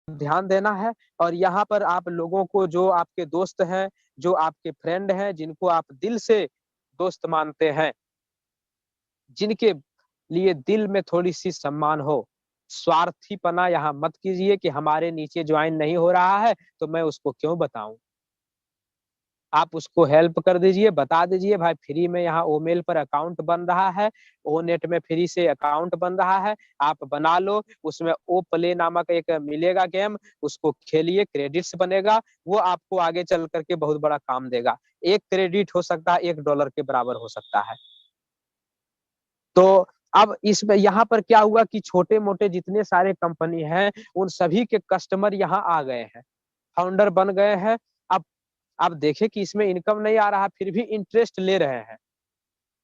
ध्यान देना है। और यहाँ पर आप लोगों को, जो आपके दोस्त हैं, जो आपके फ्रेंड हैं, जिनको आप दिल से दोस्त मानते हैं, जिनके लिए दिल में थोड़ी-सी सम्मान हो, स्वार्थीपना यहाँ मत कीजिए कि हमारे नीचे जॉइन नहीं हो रहा है, तो मैं उसको क्यों बताऊँ? आप उसको हेल्प कर दीजिए, बता दीजिए भाई फ्री में यहाँ ओमेल पर अकाउंट बन रहा है, ओनेट में फ्री से अकाउंट बन रहा है, आप बना लो, उसमें ओ प्ले नामक एक मिलेगा गेम, उसको खेलिए, क्रेडिट्स बनेगा, वो आपको आगे चल कर के बहुत बड़ा काम देगा। 1 क्रेडिट हो सकता है $1 के बराबर हो सकता है। तो अब इसमें यहाँ पर क्या हुआ कि छोटे-मोटे जितने सारे कंपनी हैं, उन सभी के कस्टमर यहाँ आ गए हैं, फाउंडर बन गए हैं। अब आप देखें कि इसमें इनकम नहीं आ रहा, फिर भी इंटरेस्ट ले रहे हैं।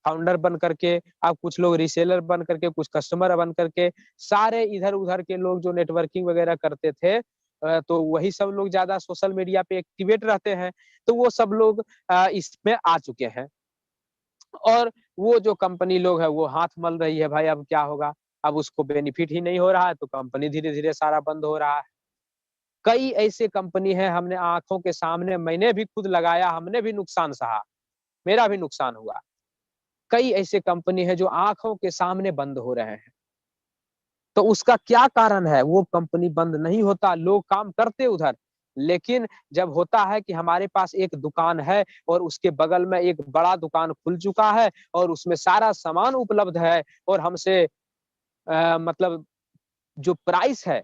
फाउंडर बन करके, अब कुछ लोग रीसेलर बन करके, कुछ कस्टमर बन करके, सारे इधर-उधर के लोग जो नेटवर्किंग वगैरह करते थे, तो वही सब लोग ज़्यादा सोशल मीडिया पे एक्टिवेट रहते हैं, तो वो सब लोग इसमें आ चुके हैं। और वो जो कंपनी लोग हैं, वो हाथ मल रही है, भाई अब क्या होगा? अब उसको बेनिफिट ही नहीं हो रहा है, तो कंपनी धीरे-धीरे सारा बंद हो रहा है। कई ऐसे कंपनी हैं, हमने आँखों के सामने, मैंने भी खुद लगाया, हमने भी नुकसान सहा, मेरा भी नुकसान हुआ। कई ऐसे कंपनी हैं जो आँखों के सामने बंद हो रहे हैं। तो उसका क्या कारण है? वो कंपनी बंद नहीं होता, लोग काम करते उधर। लेकिन जब होता है कि हमारे पास एक दुकान है और उसके बगल में एक बड़ा दुकान खुल चुका है और उसमें सारा सामान उपलब्ध है और हमसे मतलब जो प्राइस है,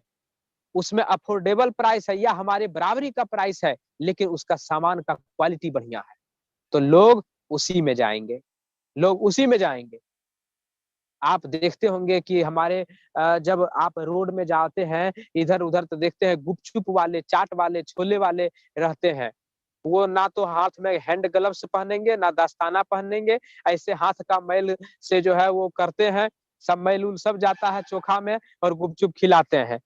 उसमें अफोर्डेबल प्राइस है या हमारे बराबरी का प्राइस है, लेकिन उसका सामान का क्वालिटी बढ़िया है, तो लोग उसी में जाएँगे, लोग उसी में जाएँगे। आप देखते होंगे कि हमारे जब आप रोड में जाते हैं, इधर-उधर तो देखते हैं गुपचुप वाले, चाट वाले, छोले वाले रहते हैं। वो ना तो हाथ में हैंड ग्लव्स पहनेंगे, ना दस्ताना पहनेंगे, ऐसे हाथ का मैल से जो है वो करते हैं, सब मैल-वूल सब जाता है चोखा में और गुपचुप खिलाते हैं।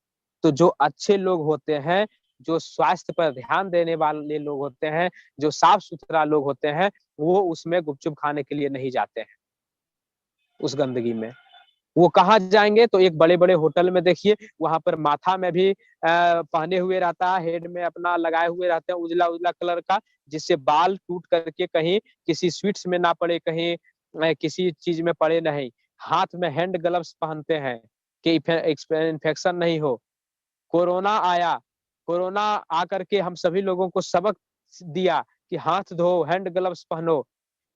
तो जो अच्छे लोग होते हैं, जो स्वास्थ्य पर ध्यान देने वाले लोग होते हैं, जो साफ-सुथरा लोग होते हैं, वो उसमें गुपचुप खाने के लिए नहीं जाते हैं, उस गंदगी में। वो कहाँ जाएँगे, तो एक बड़े-बड़े होटल में देखिए, वहाँ पर माथा में भी पहने हुए रहता है, हेड में अपना लगाए हुए रहते हैं उजला-उजला कलर का, जिससे बाल टूट करके कहीं किसी स्वीट्स में ना पड़े, कहीं किसी चीज़ में पड़े नहीं। हाथ में हैंड ग्लव्स पहनते हैं कि इन्फेक्शन नहीं हो। कोरोना आया, कोरोना आकर के हम सभी लोगों को सबक दिया कि हाथ धो, हैंड ग्लव्स पहनो,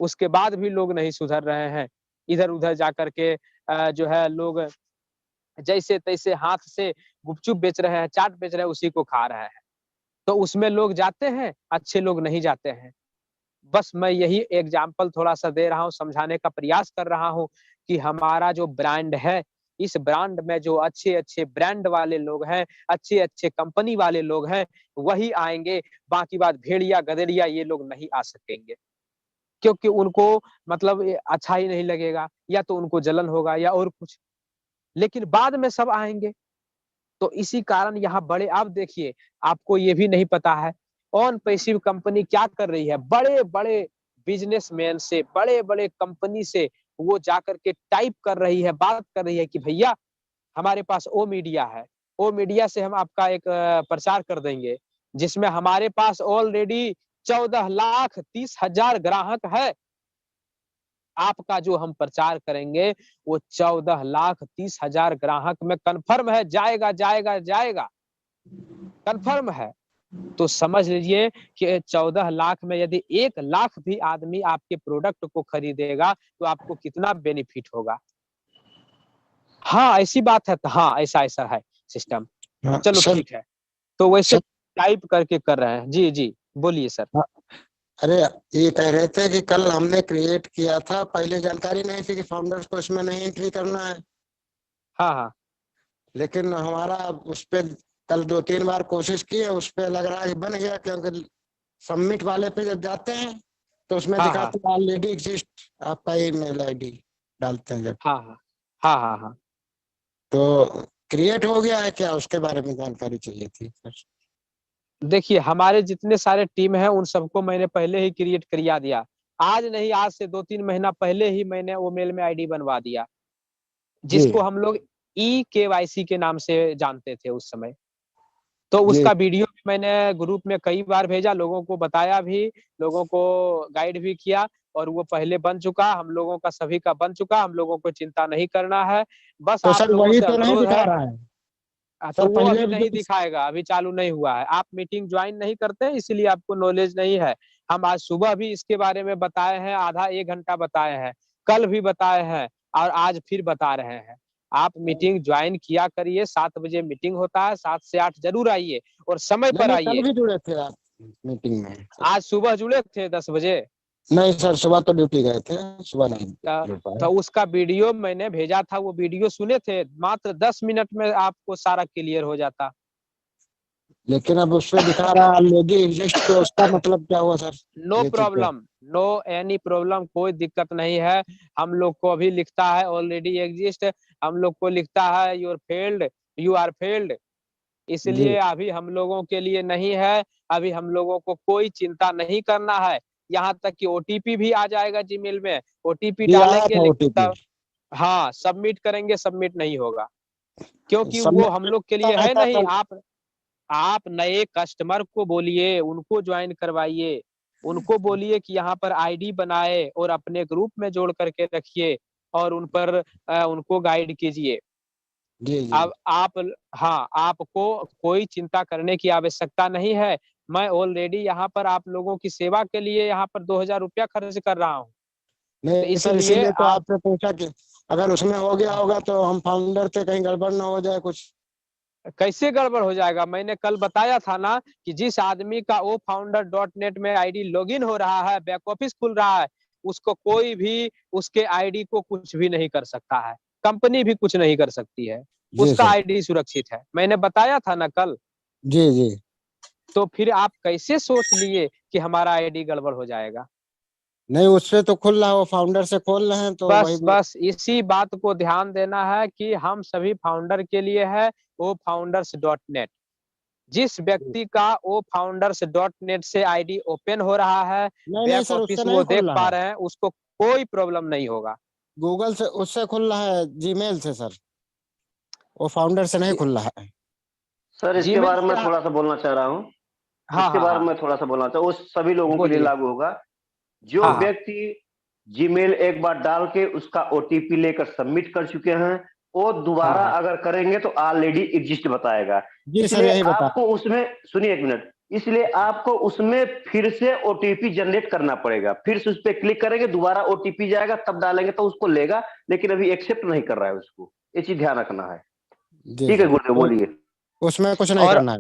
उसके बाद भी लोग नहीं सुधर रहे हैं। इधर-उधर जाकर के जो है लोग जैसे-तैसे हाथ से गुपचुप बेच रहे हैं, चाट बेच रहे हैं, उसी को खा रहे हैं। तो उसमें लोग जाते हैं, अच्छे लोग नहीं जाते हैं। बस मैं यही एग्ज़ाम्पल थोड़ा-सा दे रहा हूँ, समझाने का प्रयास कर रहा हूँ कि हमारा जो ब्रांड है, इस ब्रांड में जो अच्छे-अच्छे ब्रांड वाले लोग हैं, अच्छे-अच्छे कंपनी वाले लोग हैं, वही आएँगे, बाकी बात भेड़िया, गधेड़िया ये लोग नहीं आ सकेंगे। क्योंकि उनको मतलब अच्छा ही नहीं लगेगा, या तो उनको जलन होगा या और कुछ। लेकिन बाद में सब आएँगे। तो इसी कारण यहाँ बड़े, आप देखिए, आपको ये भी नहीं पता है, ऑन पैसिव कंपनी क्या कर रही है, बड़े-बड़े बिज़नेसमैन से, बड़े-बड़े कंपनी से वो जाकर के टाइप कर रही है, बात कर रही है कि भैया हमारे पास ओ मीडिया है, ओ मीडिया से हम आपका एक प्रचार कर देंगे, जिसमें हमारे पास ऑलरेडी 14,30,000 ग्राहक है। आपका जो हम प्रचार करेंगे, वो 14,30,000 ग्राहक में कन्फर्म है, जाएगा, जाएगा, जाएगा, कन्फर्म है। तो समझ लीजिए कि 14 लाख में यदि 1 लाख भी आदमी आपके प्रोडक्ट को खरीदेगा, तो आपको कितना बेनिफिट होगा। हाँ, ऐसी बात है, तो हाँ, ऐसा-ऐसा है सिस्टम। हाँ चलो सर। ठीक है। तो वैसे सर। टाइप करके कर रहे हैं। जी, जी, बोलिए सर। हाँ, अरे ये कह रहे थे कि कल हमने क्रिएट किया था, पहले जानकारी नहीं थी कि फाउंडर्स को इसमें नहीं एंट्री करना है, हाँ, हाँ। लेकिन हमारा उस पे कल 2-3 बार कोशिश की है, उस पे लग रहा है कि बन गया, क्योंकि सबमिट वाले पे जब जाते हैं तो उसमें हाँ, हाँ। दिखाते हैं ऑलरेडी एग्जिस्ट, आपका ईमेल आईडी डालते हैं जब। हाँ, हाँ। हाँ, हाँ, हाँ। तो क्रिएट हो गया है क्या, उसके बारे में जानकारी चाहिए थी सर। देखिए, हमारे जितने सारे टीम हैं, उन सबको मैंने पहले ही क्रिएट करिया दिया। आज नहीं, आज से 2-3 महीना पहले ही मैंने वो मेल में आईडी बनवा दिया, जी। जिसको हम लोग ई केवाईसी के नाम से जानते थे उस समय। तो जी उसका वीडियो भी मैंने ग्रुप में कई बार भेजा, लोगों को बताया भी, लोगों को गाइड भी किया, और वो पहले बन चुका, हम लोगों का सभी का बन चुका, हम लोगों को चिंता नहीं करना है। बस तो आप सर लोगों वही से तो नहीं अनुरोध दिखा है। रहा है तो सर वो पहले अभी नहीं जो। दिखाएगा, अभी चालू नहीं हुआ है, आप मीटिंग ज्वाइन नहीं करते हैं इसीलिए आपको नॉलेज नहीं है। हम आज सुबह भी इसके बारे में बताए हैं, आधा 1 घंटा बताए हैं, कल भी बताए हैं, और आज फिर बता रहे हैं। आप मीटिंग ज्वाइन किया करिए, 7 बजे मीटिंग होता है, 7 से 8 जरूर आइए और समय नहीं पर नहीं, कल आइए। भी जुड़े थे आप मीटिंग में सर? आज सुबह जुड़े थे 10 बजे। नहीं सर, सुबह तो ड्यूटी गए थे, सुबह नहीं त- जुड़ पाए। तो उसका वीडियो मैंने भेजा था, वो वीडियो सुने थे, मात्र 10 मिनट में आपको सारा क्लियर हो जाता। लेकिन अब उसपे दिखा रहा है ऑलरेडी एग्जिस्ट, तो उसका मतलब क्या हुआ सर? नो ये चीज पे। प्रॉब्लम, नो एनी प्रॉब्लम, कोई दिक्कत नहीं है। हम लोग को अभी लिखता है ऑलरेडी एग्जिस्ट, हम लोग को लिखता है your failed, you are failed, जी। इसलिए अभी हम लोगों के लिए नहीं है। अभी हम लोगों को कोई चिंता नहीं करना है। यहाँ तक कि ओटीपी भी आ जाएगा जीमेल में, ओटीपी जी आया डालेंगे था लेकिन ओटीपी। तब, हाँ सबमिट करेंगे, सबमिट नहीं होगा, क्योंकि वो हम सबमिट लोग के लिए है रहता नहीं। सर। आप नए कस्टमर को बोलिए, उनको ज्वाइन करवाइए, उनको बोलिए कि यहाँ पर आईडी बनाए और अपने ग्रुप में जोड़ करके रखिए, और उन पर उनको गाइड कीजिए। जी जी। अब आप, हाँ आपको कोई चिंता करने की आवश्यकता नहीं है। मैं ऑलरेडी यहाँ पर आप लोगों की सेवा के लिए यहाँ पर 2000 रुपया खर्च कर रहा हूँ। तो नहीं सर, इसलिए इसीलिए तो आप, आपसे पूछा कि अगर उसमें हो गया होगा तो हम फाउंडर थे, कहीं गड़बड़ ना हो जाए कुछ। कैसे गड़बड़ हो जाएगा? मैंने कल बताया था ना कि जिस आदमी का ओ फाउंडर डॉट नेट में आईडी लॉगिन हो रहा है, बैक ऑफिस खुल रहा है, उसको कोई भी उसके आईडी को कुछ भी नहीं कर सकता है, कंपनी भी कुछ नहीं कर सकती है, जी उसका सर। आईडी सुरक्षित है, मैंने बताया था ना कल। जी जी। तो फिर आप कैसे सोच लिए कि हमारा आईडी गड़बड़ हो जाएगा? नहीं, उससे तो खुल रहा है, वो फाउंडर से खोल रहे हैं तो वही बस बस इसी बात को ध्यान देना है कि हम सभी फाउंडर के लिए है वो फाउंडर्स डॉट नेट। जिस व्यक्ति का वो फाउंडर्स डॉट नेट से आईडी ओपन हो रहा है, नहीं नहीं बैक सर, उससे ऑफिस नहीं वो देख खुल रहा पा है। रहे हैं, उसको कोई प्रॉब्लम नहीं होगा। गूगल से उससे खुल रहा है, जीमेल से सर, वो फाउंडर से नहीं खुल रहा है। सर इसके जीमेल बारे में से, थोड़ा सा बोलना चाह रहा हूँ। हाँ इसके हाँ बारे हाँ, में थोड़ा सा बोलना चाहूँ, वो सभी लोगों के लिए बोलिए, लागू होगा। जो हाँ हाँ व्यक्ति जीमेल एक बार डाल के उसका ओटीपी लेकर सबमिट कर चुके हैं, वो हाँ दोबारा हाँ, अगर करेंगे तो ऑलरेडी एग्जिस्ट बताएगा। जी सर, इसलिए यही बता। आपको उसमें, सुनिए एक मिनट, इसलिए आपको उसमें फिर से ओटीपी जनरेट करना पड़ेगा, फिर से उस पर क्लिक करेंगे, दोबारा ओटीपी जाएगा, तब डालेंगे तो उसको लेगा, लेकिन अभी एक्सेप्ट नहीं कर रहा है उसको, ये चीज ध्यान रखना है। जी ठीक है सर, गुरुदेव, तो बोलिए। उसमें कुछ नहीं और करना है।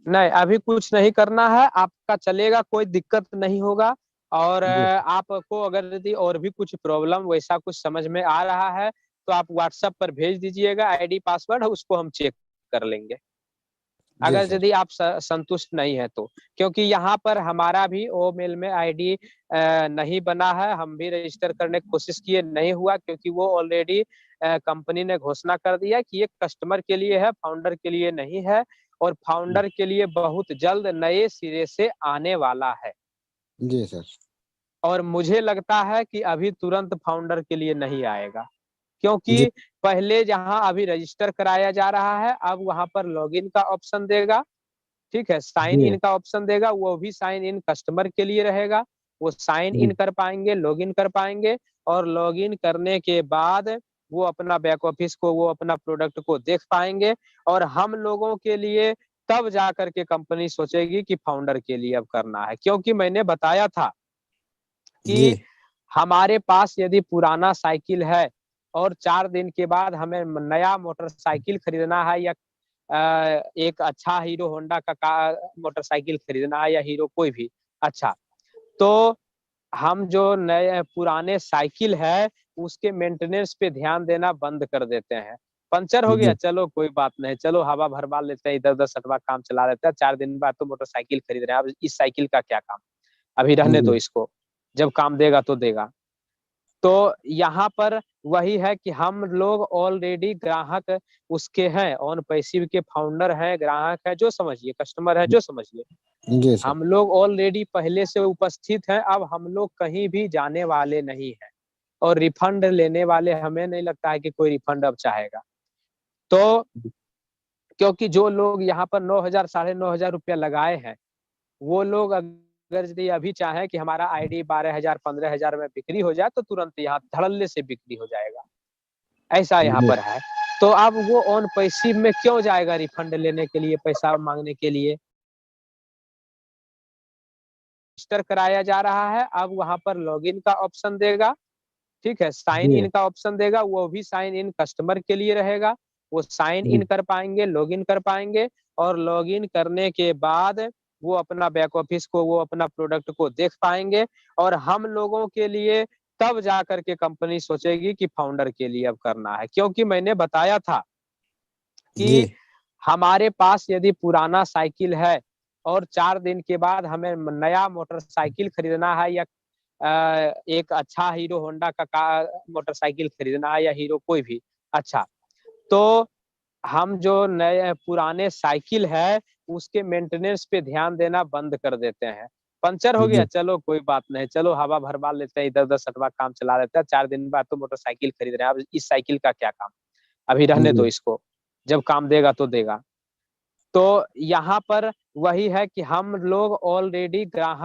नहीं अभी कुछ नहीं करना है, आपका चलेगा, कोई दिक्कत नहीं होगा। और जी आपको अगर यदि और भी कुछ प्रॉब्लम वैसा कुछ समझ में आ रहा है तो आप व्हाट्सएप पर भेज दीजिएगा आईडी पासवर्ड, उसको हम चेक कर लेंगे, जी अगर सर। यदि आप संतुष्ट नहीं है तो। क्योंकि यहाँ पर हमारा भी ओ मेल में आईडी नहीं बना है, हम भी रजिस्टर करने की कोशिश किए, नहीं हुआ, क्योंकि वो ऑलरेडी कंपनी ने घोषणा कर दिया कि ये कस्टमर के लिए है, फाउंडर के लिए नहीं है, और फाउंडर के लिए बहुत जल्द नए सिरे से आने वाला है। जी सर। और मुझे लगता है कि अभी तुरंत फाउंडर के लिए नहीं आएगा, जी क्योंकि पहले जहां अभी रजिस्टर कराया जा रहा है, अब वहां पर लॉगिन का ऑप्शन देगा, ठीक है, साइन जी इन का ऑप्शन देगा, वो भी साइन इन कस्टमर के लिए रहेगा, वो साइन इन जी कर पाएंगे, लॉगिन कर पाएंगे, और लॉगिन करने के बाद वो अपना बैक ऑफिस को, वो अपना प्रोडक्ट को देख पाएंगे, और हम लोगों के लिए तब जा करके कंपनी सोचेगी कि फाउंडर के लिए अब करना है। क्योंकि मैंने बताया था जी कि हमारे पास यदि पुराना साइकिल है और 4 दिन के बाद हमें नया मोटरसाइकिल खरीदना है, या एक अच्छा हीरो होंडा का मोटरसाइकिल खरीदना है, या हीरो कोई भी अच्छा, तो हम जो नए पुराने साइकिल है उसके मेंटेनेंस पे ध्यान देना बंद कर देते हैं। पंचर हो गया, जी चलो कोई बात नहीं, चलो हवा भरवा लेते हैं, इधर उधर सटवा काम चला लेते हैं, 4 दिन बाद तो मोटरसाइकिल खरीद रहे हैं, अब इस साइकिल का क्या काम, अभी रहने दो जी इसको, जब काम देगा तो देगा। तो यहाँ पर वही है कि हम लोग ऑलरेडी ग्राहक उसके हैं, ऑन पैसिव के फाउंडर हैं, ग्राहक है जो समझिए, कस्टमर है जो समझिए, जी सर। हम लोग ऑलरेडी पहले से उपस्थित हैं, अब हम लोग कहीं भी जाने वाले नहीं हैं, और रिफंड लेने वाले हमें नहीं लगता है कि कोई रिफंड अब चाहेगा। तो क्योंकि जो लोग यहाँ पर 9,000 साढ़े 9,000 रुपया लगाए हैं, वो लोग अगर यदि अभी चाहें कि हमारा आईडी 12,000 15,000 में बिक्री हो जाए, तो तुरंत यहाँ धड़ल्ले से बिक्री हो जाएगा। ऐसा यहाँ जी पर है। तो अब वो ऑन पैसिव में क्यों जाएगा रिफंड लेने के लिए, पैसा माँगने के लिए? रजिस्टर कराया जा रहा है, अब वहाँ पर लॉगिन का ऑप्शन देगा, ठीक है? साइन जी इन का ऑप्शन देगा, वो भी साइन इन कस्टमर के लिए रहेगा। वो साइन इन जी कर पाएँगे, लॉगिन कर पाएँगे और लॉगिन करने के बाद वो अपना बैक ऑफिस को, वो अपना प्रोडक्ट को देख पाएँगे और हम लोगों के लिए तब जाकर के कंपनी सोचेगी कि फाउंडर के लिए अब करना है। क्योंकि मैंने बताया था जी कि हमारे पास यदि पुराना साइकिल है और 4 दिन के बाद हमें नया मोटरसाइकिल खरीदना है या एक अच्छा हीरो होंडा का मोटरसाइकिल खरीदना है या हीरो कोई भी अच्छा, तो हम जो नए पुराने साइकिल है, उसके मेंटेनेंस पे ध्यान देना बंद कर देते हैं। पंचर हो गया, जी चलो कोई बात नहीं, चलो हवा भरवा लेते हैं, इधर-उधर सटवा काम चला लेते हैं, 4 दिन बाद तो मोटरसाइकिल खरीद रहे हैं, अब इस साइकिल का क्या काम? अभी रहने दो जी इसको, जब काम देगा तो देगा। तो यहाँ पर वही है कि हम लोग ऑलरेडी ग्राहक